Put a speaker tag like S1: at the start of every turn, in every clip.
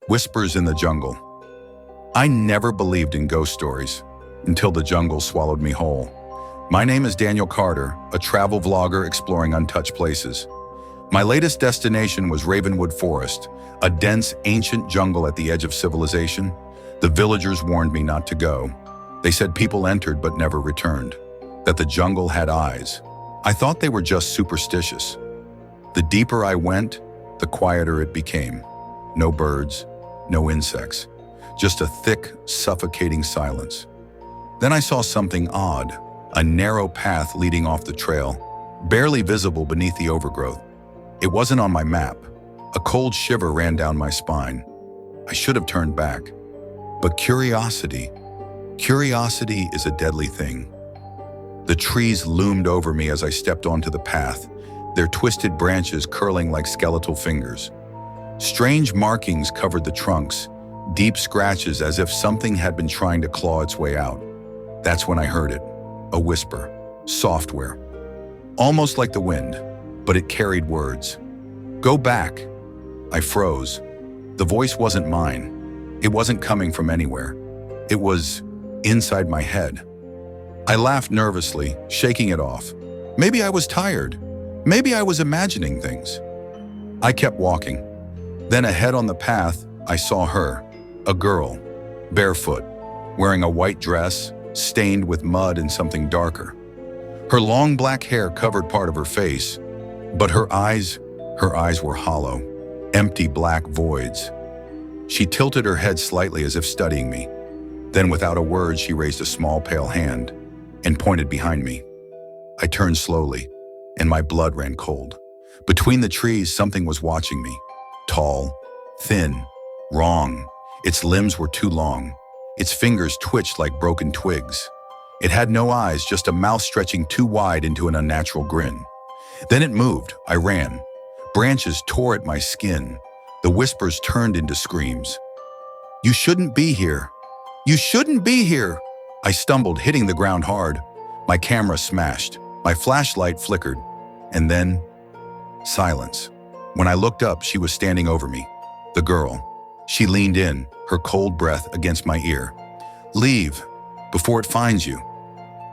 S1: Whispers in the jungle. I never believed in ghost stories until the jungle swallowed me whole. My name is Daniel Carter, a travel vlogger exploring untouched places. My latest destination was Ravenwood Forest, a dense, ancient jungle at the edge of civilization. The villagers warned me not to go. They said people entered but never returned, that the jungle had eyes. I thought they were just superstitious. The deeper I went, the quieter it became. No birds, no insects, just a thick, suffocating silence. Then I saw something odd, a narrow path leading off the trail, barely visible beneath the overgrowth. It wasn't on my map. A cold shiver ran down my spine. I should have turned back. But curiosity is a deadly thing. The trees loomed over me as I stepped onto the path, their twisted branches curling like skeletal fingers. Strange markings covered the trunks, deep scratches as if something had been trying to claw its way out. That's when I heard it, a whisper, software, almost like the wind, but it carried words. Go back. I froze. The voice wasn't mine. It wasn't coming from anywhere. It was inside my head. I laughed nervously, shaking it off. Maybe I was tired. Maybe I was imagining things. I kept walking. Then ahead on the path, I saw her, a girl, barefoot, wearing a white dress, stained with mud and something darker. Her long black hair covered part of her face, but her eyes were hollow, empty black voids. She tilted her head slightly as if studying me. Then without a word, she raised a small pale hand and pointed behind me. I turned slowly, and my blood ran cold. Between the trees, something was watching me. Tall, thin, wrong. Its limbs were too long. Its fingers twitched like broken twigs. It had no eyes, just a mouth stretching too wide into an unnatural grin. Then it moved. I ran. Branches tore at my skin. The whispers turned into screams. You shouldn't be here. You shouldn't be here. I stumbled, hitting the ground hard. My camera smashed. My flashlight flickered. And then, silence. When I looked up, she was standing over me. The girl. She leaned in, her cold breath against my ear. Leave, before it finds you.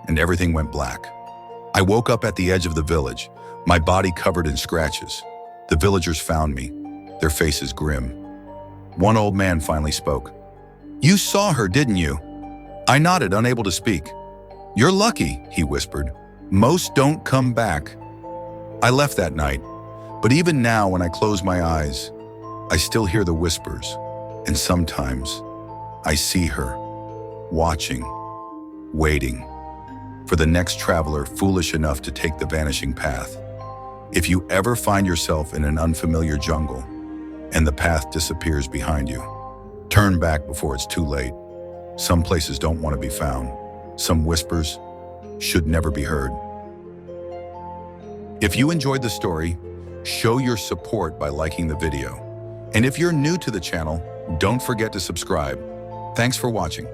S1: And everything went black. I woke up at the edge of the village, my body covered in scratches. The villagers found me, their faces grim. One old man finally spoke. You saw her, didn't you? I nodded, unable to speak. You're lucky, he whispered. Most don't come back. I left that night, but even now when I close my eyes, I still hear the whispers, and sometimes I see her, watching, waiting, for the next traveler foolish enough to take the vanishing path. If you ever find yourself in an unfamiliar jungle and the path disappears behind you, turn back before it's too late. Some places don't want to be found. Some whispers should never be heard. If you enjoyed the story, show your support by liking the video. And if you're new to the channel, don't forget to subscribe. Thanks for watching.